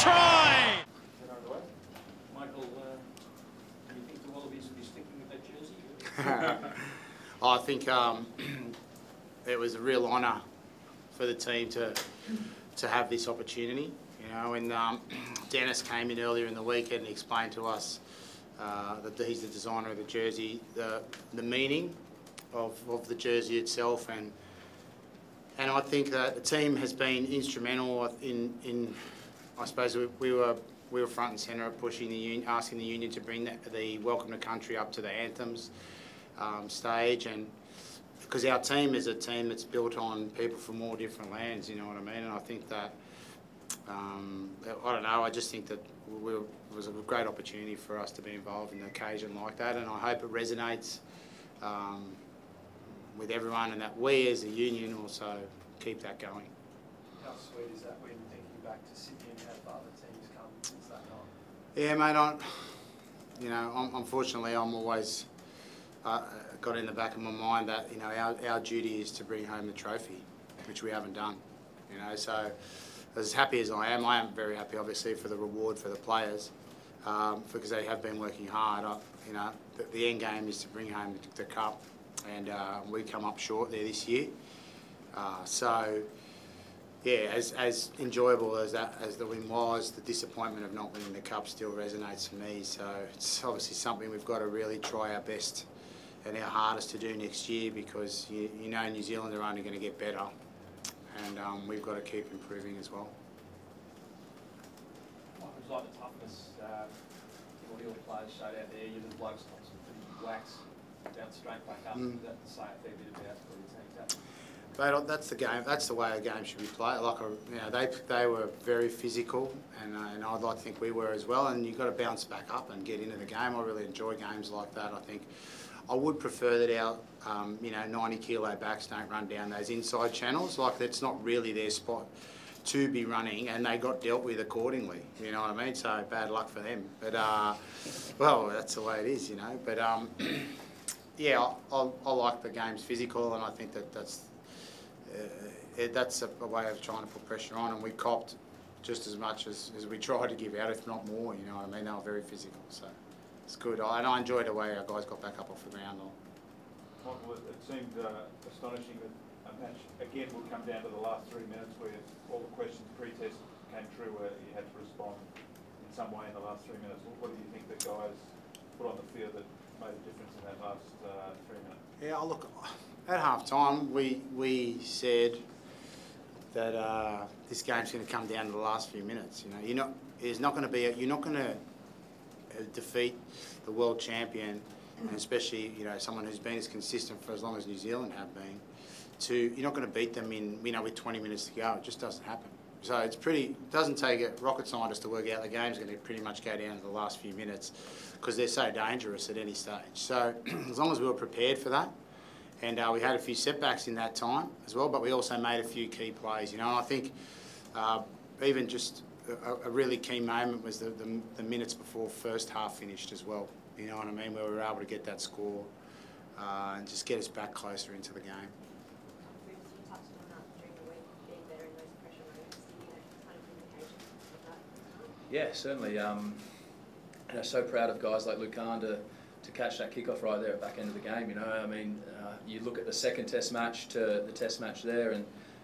try! Michael, do you think the Wallabies will be sticking with that jersey? I think it was a real honour for the team to have this opportunity. You know, when Dennis came in earlier in the week and explained to us that he's the designer of the jersey, the meaning of the jersey itself, and I think that the team has been instrumental in I suppose we were front and centre of pushing the union, asking the union to bring the welcome to country up to the anthems stage, and because our team is a team that's built on people from all different lands, you know what I mean, and I think that I don't know, I just think that it was a great opportunity for us to be involved in an occasion like that, and I hope it resonates with everyone, and that we as a union also keep that going. How sweet is that when thinking back to Sydney and how far the team's come since that night? Yeah, mate, unfortunately I'm always got in the back of my mind that, you know, our duty is to bring home the trophy, which we haven't done, you know, so as happy as I am very happy obviously for the reward for the players, because they have been working hard. You know, the end game is to bring home the cup, and we come up short there this year. So yeah, as enjoyable as the win was, the disappointment of not winning the cup still resonates for me. So it's obviously something we've got to really try our best and our hardest to do next year, because you know New Zealand are only going to get better, and we've got to keep improving as well. What was like the toughness all your players showed out there? You the blokes got some pretty wax down straight back up. Does that say a fair bit about where your team's at? But that's the game. That's the way a game should be played. Like, you know, they were very physical, and I'd like to think we were as well. And you've got to bounce back up and get into the game. I really enjoy games like that. I think I would prefer that our you know, 90-kilo backs don't run down those inside channels. Like, that's not really their spot to be running, and they got dealt with accordingly. You know what I mean? So bad luck for them. But well, that's the way it is, you know. But yeah, I like the game's physical, and I think that's a way of trying to put pressure on, and we copped just as much as we tried to give out, if not more. You know what I mean? They were very physical, so it's good. And I enjoyed the way our guys got back up off the ground. Michael, it seemed astonishing that a match again would come down to the last 3 minutes, where all the questions pre-test came true, where you had to respond in some way in the last 3 minutes. What do you think the guys put on the field that made a difference in that last 3 minutes? Yeah, look, at half time we said that this game's going to come down to the last few minutes. You know, you're not going to defeat the world champion, and especially, you know, someone who's been as consistent for as long as New Zealand have been. You're not going to beat them in, you know, with 20 minutes to go. It just doesn't happen. So it doesn't take a rocket scientist to work out the game's going to pretty much go down to the last few minutes, because they're so dangerous at any stage. So as long as we were prepared for that, and we had a few setbacks in that time as well, but we also made a few key plays, you know, and I think even just a really key moment was the minutes before first half finished as well, you know what I mean, where we were able to get that score and just get us back closer into the game. You touched on that during the week, being better in those pressure moments. Do you know kind of indications of that? Yeah, certainly. You know, so proud of guys like Lucan to catch that kickoff right there at the back end of the game. You know, I mean, you look at the second Test match to the Test match there,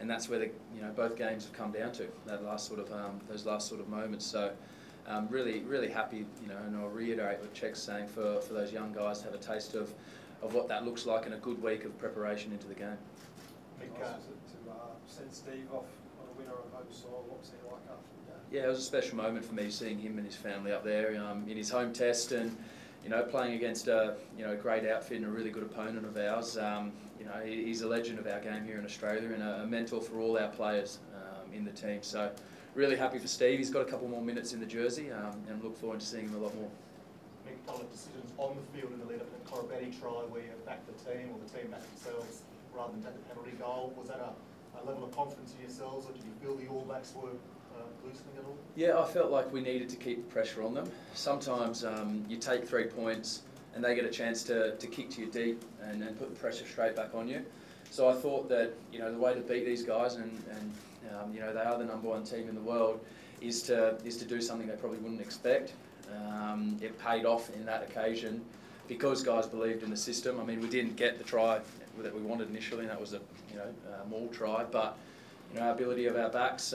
and that's where both games have come down to that last sort of those last sort of moments. So really happy, you know, and I'll reiterate what Cheika's saying for those young guys to have a taste of what that looks like in a good week of preparation into the game. To send Steve off on a winner on home soil, what was he like after the game? Yeah, it was a special moment for me, seeing him and his family up there in his home Test, and you know, playing against a great outfit and a really good opponent of ours. You know, he's a legend of our game here in Australia, and a mentor for all our players in the team. So really happy for Steve. He's got a couple more minutes in the jersey, and look forward to seeing him a lot more. Make kind of decisions on the field in the lead up to the Corabetti try, where you back the team or the team back themselves rather than take the penalty goal. Was that a level of confidence in yourselves, or did you feel the All Blacks were loosening at all? Yeah, I felt like we needed to keep the pressure on them. Sometimes you take 3 points and they get a chance to kick to you deep and put the pressure straight back on you. So I thought that, you know, the way to beat these guys, and you know, they are the #1 team in the world, is to do something they probably wouldn't expect. It paid off in that occasion because guys believed in the system. I mean, we didn't get the try that we wanted initially, and that was a maul try. But our ability of our backs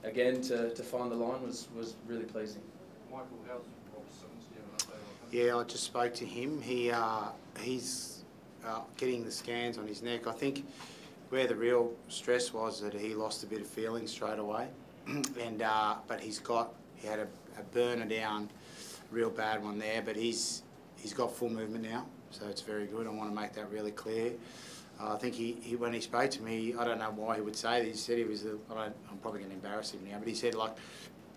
again to find the line was really pleasing. Michael, how's Rob Simmons? Do you have an update on him? Yeah, I just spoke to him. He's getting the scans on his neck. I think where the real stress was that he lost a bit of feeling straight away, and but he had a burner down, real bad one there. But he's got full movement now, so it's very good. I want to make that really clear. I think he when he spoke to me, I don't know why he would say this. He said he was. I'm probably going to embarrass him now, but he said like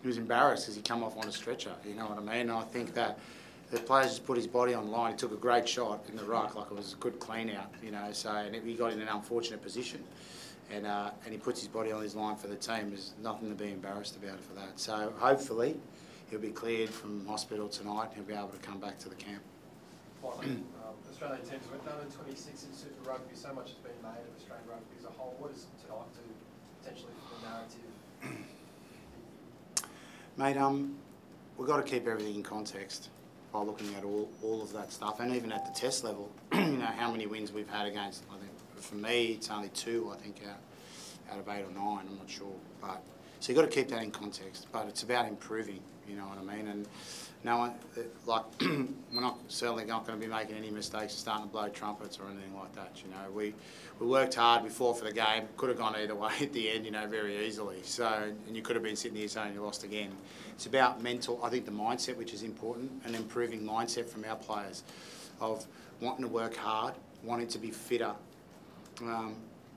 he was embarrassed because he come off on a stretcher. You know what I mean? And I think that the players just put his body on the line. He took a great shot in the ruck, like it was a good clean out. So and he got in an unfortunate position, and he puts his body on his line for the team. There's nothing to be embarrassed about for that. So hopefully he'll be cleared from hospital tonight. He'll be able to come back to the camp. Finally, Australian teams went down in 26 in Super Rugby. So much has been made of Australian rugby as a whole. What does tonight do potentially for the narrative? Mate, we've got to keep everything in context by looking at all of that stuff, and even at the test level, how many wins we've had against. I think for me, it's only 2. I think out of 8 or 9. I'm not sure, but so you've got to keep that in context. But it's about improving. You know what I mean? And no one, like, we're certainly not going to be making any mistakes, starting to blow trumpets or anything like that. We worked hard before for the game. Could have gone either way at the end, very easily. So, and you could have been sitting here saying you lost again. It's about mental. I think the mindset, which is important, an improving mindset from our players, of wanting to work hard, wanting to be fitter,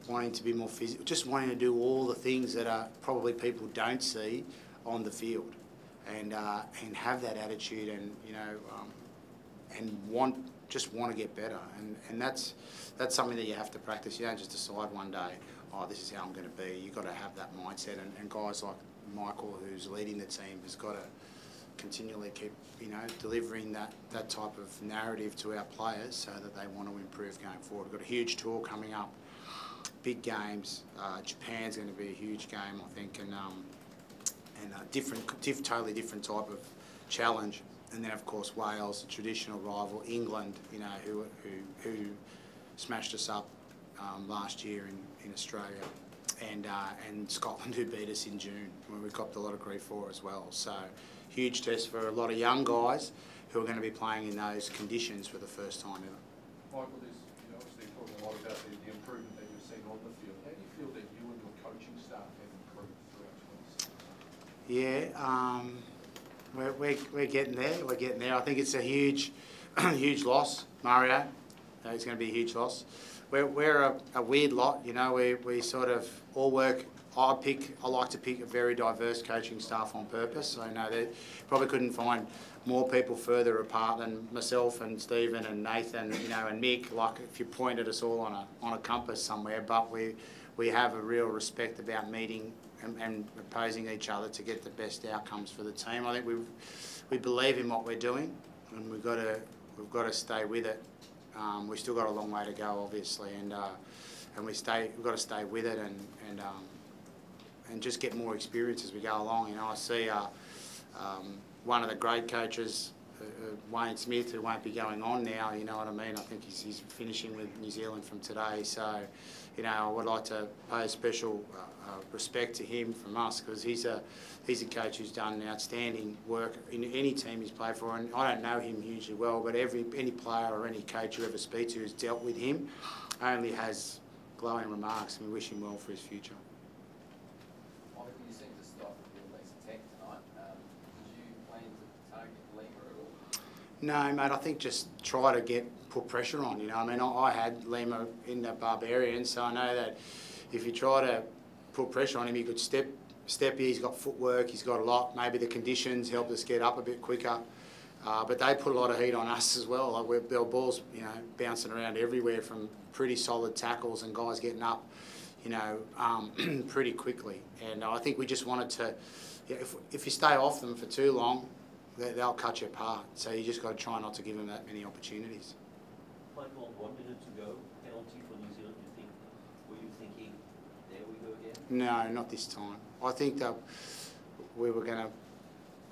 wanting to be more physical, just wanting to do all the things that probably people don't see on the field. And have that attitude, and and just want to get better, and that's something that you have to practice. You don't just decide one day, oh, this is how I'm going to be. You've got to have that mindset, and guys like Michael, who's leading the team, has got to continually keep delivering that type of narrative to our players so that they want to improve going forward. We've got a huge tour coming up, big games. Japan's going to be a huge game, I think, and a totally different type of challenge. And then, of course, Wales, a traditional rival, England, who smashed us up last year in Australia, and Scotland, who beat us in June, when we copped a lot of grief for as well. So, huge test for a lot of young guys who are going to be playing in those conditions for the first time ever. Michael, there's obviously talking a lot about the improvement that you've seen on the field. How do you feel that you and your coaching staff have improved throughout 26? Yeah, we're getting there. We're getting there. I think it's a huge, huge loss, Mario. It's going to be a huge loss. We're a weird lot, We sort of all work. I like to pick a very diverse coaching staff on purpose. I know they probably couldn't find more people further apart than myself and Stephen and Nathan, and Mick. Like if you pointed us all on a compass somewhere, but we have a real respect about meeting and opposing each other to get the best outcomes for the team. I think we believe in what we're doing, and we've got to stay with it. We've still got a long way to go, obviously, and we've got to stay with it and just get more experience as we go along. I see one of the great coaches, Wayne Smith, who won't be going on now. You know what I mean? I think he's finishing with New Zealand from today. So, I would like to pay special respect to him from us, because he's a coach who's done outstanding work in any team he's played for. And I don't know him hugely well, but any player or any coach you ever speak to who's dealt with him only has glowing remarks, and we wish him well for his future. Michael, you seem to stop at least 10 tonight. Did you plan to target Lima at all? No, mate. I think just try to put pressure on. I had Lima in the Barbarian, so I know that if you try to put pressure on him, he could step here. He's got footwork. He's got a lot. Maybe the conditions helped us get up a bit quicker. But they put a lot of heat on us as well. Like there were balls, bouncing around everywhere from pretty solid tackles and guys getting up, pretty quickly. And I think we just wanted to, if you stay off them for too long, they'll cut you apart. So you just got to try not to give them that many opportunities. Michael, 1 minute to go, penalty for New Zealand. Were you thinking, there we go again? No, not this time. I think that we were going to,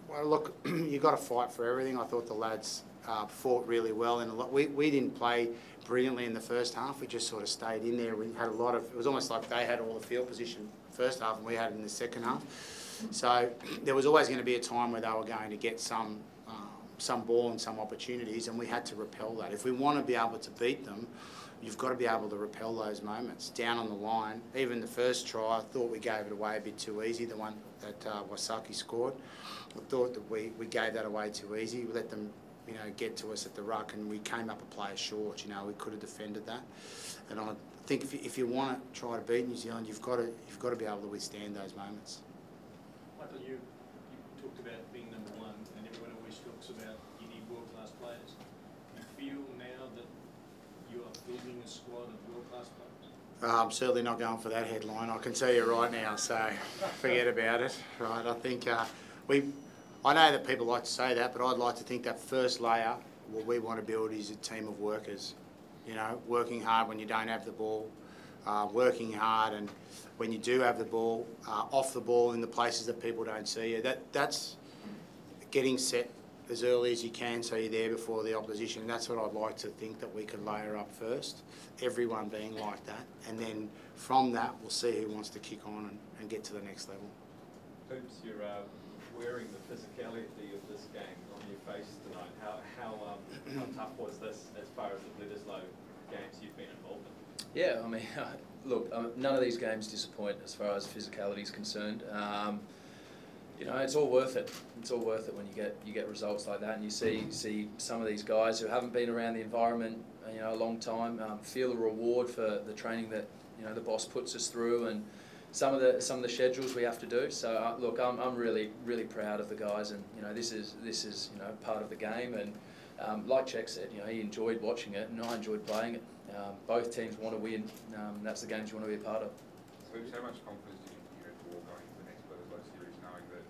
well, look, you got to fight for everything. I thought the lads fought really well, and we didn't play brilliantly in the first half. We just sort of stayed in there. We had a lot of, it was almost like they had all the field position first half and we had it in the second half. So there was always going to be a time where they were going to get some ball and some opportunities, and we had to repel that. If we want to be able to beat them, you've got to be able to repel those moments. Down on the line, even the first try, I thought we gave it away a bit too easy, the one that Wasaki scored. I thought that we gave that away too easy. We let them, you know, get to us at the ruck, and we came up a player short. You know, we could have defended that. And I think if you want to try to beat New Zealand, you've got to be able to withstand those moments. Michael, you talked about being number one, and everyone always talks about you need world-class players. Do you feel now that you are building a squad of world-class players? I'm certainly not going for that headline, I can tell you right now, so forget about it. Right, I think I know that people like to say that, but I'd like to think that first layer, what we want to build is a team of workers. You know, working hard when you don't have the ball, working hard, and when you do have the ball, off the ball in the places that people don't see you. That's getting set as early as you can so you're there before the opposition. That's what I'd like to think that we could layer up first, everyone being like that, and then from that we'll see who wants to kick on and get to the next level. Hoops, you're wearing the physicality of this game on your face tonight. How tough was this as far as the Bledisloe games you've been involved in? Yeah, I mean, look, none of these games disappoint as far as physicality is concerned. You know, it's all worth it. It's all worth it when you get results like that, and you see some of these guys who haven't been around the environment, you know, a long time, feel a reward for the training that, you know, the boss puts us through, and some of the schedules we have to do. So look, I'm really proud of the guys, and you know, this is you know, part of the game, and like Cheika said, you know, he enjoyed watching it, and I enjoyed playing it. Both teams want to win. That's the games you want to be a part of. So how much confidence do you think you had for going into the next Bledisloe series, knowing that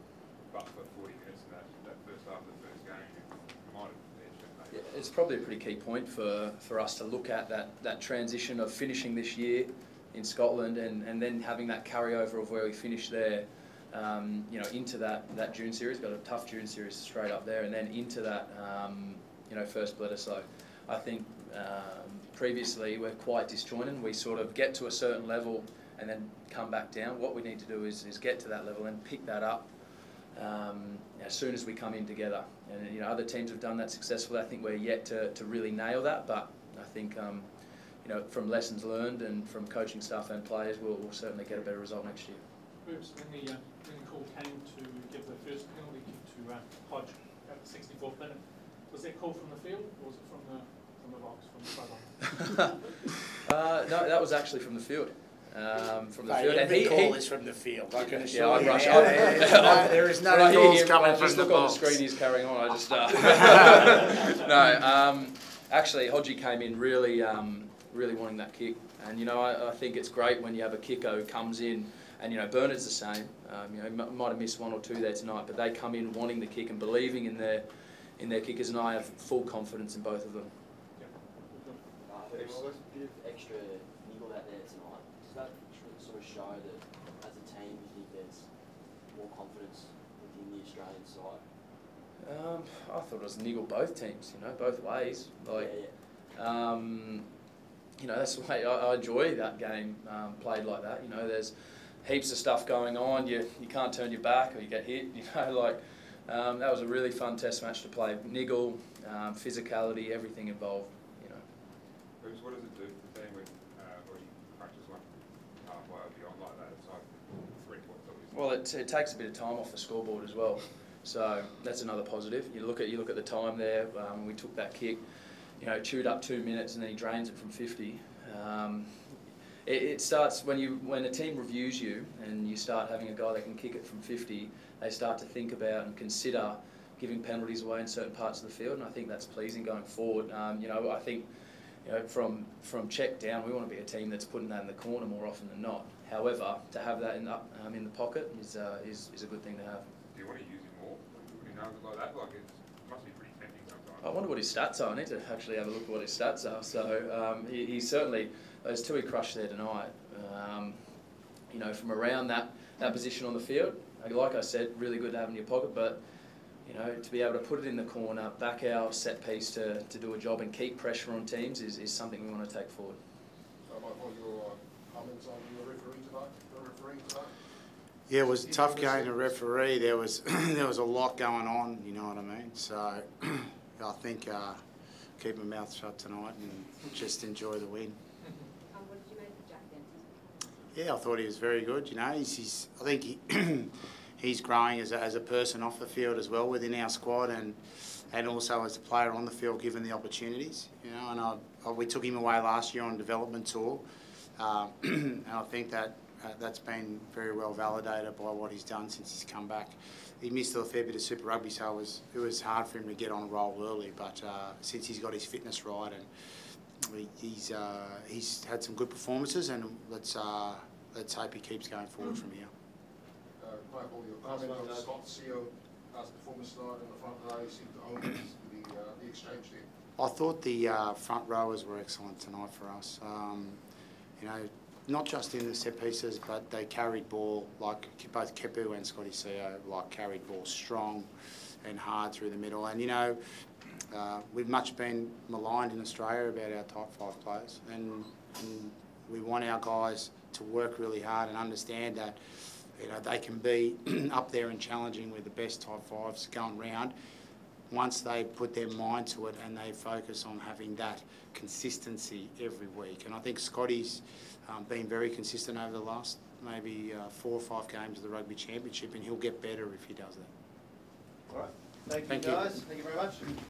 but for 40 minutes in that first half of the first game, you might have edged it maybe? Yeah, it's probably a pretty key point for us to look at that transition of finishing this year in Scotland and then having that carryover of where we finished there, you know, into that June series. Got a tough June series straight up there, and then into that you know, first Bledisloe. I think previously we're quite disjointed. We sort of get to a certain level and then come back down. What we need to do is get to that level and pick that up as soon as we come in together. And you know, other teams have done that successfully. I think we're yet to really nail that, but I think you know, from lessons learned and from coaching staff and players, we'll certainly get a better result next year. Bruce, when the call came to give the first penalty kick to Hodge at the 64th minute, was that call from the field, or was it from the box, from the sideline? No, that was actually from the field. From the field. Every call is from the field, I can assure you. I rush. There is no calls coming from the box. Just look on the screen, he's carrying on. I just no. Actually, Hodgie came in really wanting that kick, and you know, I think it's great when you have a kicker who comes in, and you know, Bernard's the same. You know, might have missed one or two there tonight, but they come in wanting the kick and believing in their kickers, and I have full confidence in both of them. There's a bit of extra niggle out there tonight. Does that sort of show that as a team you think there's more confidence within the Australian side? I thought it was niggle both teams, you know, both ways. Like, yeah. You know, that's the way I enjoy that game played like that. You know, there's heaps of stuff going on. You can't turn your back or you get hit. You know, like that was a really fun test match to play. Niggle, physicality, everything involved. You know. Bruce, what does it do for the team when you practice one halfway beyond like that? It's like 3 points, obviously. Well, it takes a bit of time off the scoreboard as well. So that's another positive. You look at the time there. When we took that kick, you know, chewed up 2 minutes and then he drains it from 50. It starts when a team reviews you and you start having a guy that can kick it from 50. They start to think about and consider giving penalties away in certain parts of the field, and I think that's pleasing going forward. You know, I think, you know, from check down, we want to be a team that's putting that in the corner more often than not. However, to have that in the pocket is a good thing to have. Do you want to use him more when he knows it like that? Like it must be pretty tempting sometimes. I wonder what his stats are. I need to actually have a look at what his stats are. So he certainly, those two he crushed there tonight, you know, from around that position on the field, like I said, really good to have in your pocket, but you know, to be able to put it in the corner, back our set piece to do a job and keep pressure on teams is something we want to take forward. What your comments on the referee tonight? Yeah, it was a tough game to referee. There was there was a lot going on, you know what I mean? So I think keep my mouth shut tonight and just enjoy the win. What did you make of Jack Dempsey's? Yeah, I thought he was very good. You know, I think he's growing as a person off the field as well within our squad, and also as a player on the field, given the opportunities. You know, and we took him away last year on a development tour, and I think that's been very well validated by what he's done since he's come back. He missed a fair bit of Super Rugby, so it was hard for him to get on a roll early. But since he's got his fitness right, and he's had some good performances, and let's hope he keeps going forward from here. Michael, your comment on Scott's performance tonight in the front row seemed to own the exchange there. I thought the front rowers were excellent tonight for us. You know, not just in the set pieces, but they carried ball, like both Kepu and Scotty Seo, like carried ball strong and hard through the middle. And you know, we've much been maligned in Australia about our top 5 players, and we want our guys to work really hard and understand that, you know, they can be up there and challenging with the best top 5s going round once they put their mind to it and they focus on having that consistency every week. And I think Scotty's been very consistent over the last maybe 4 or 5 games of the Rugby Championship, and he'll get better if he does that. All right. Thank you, guys. Thank you very much.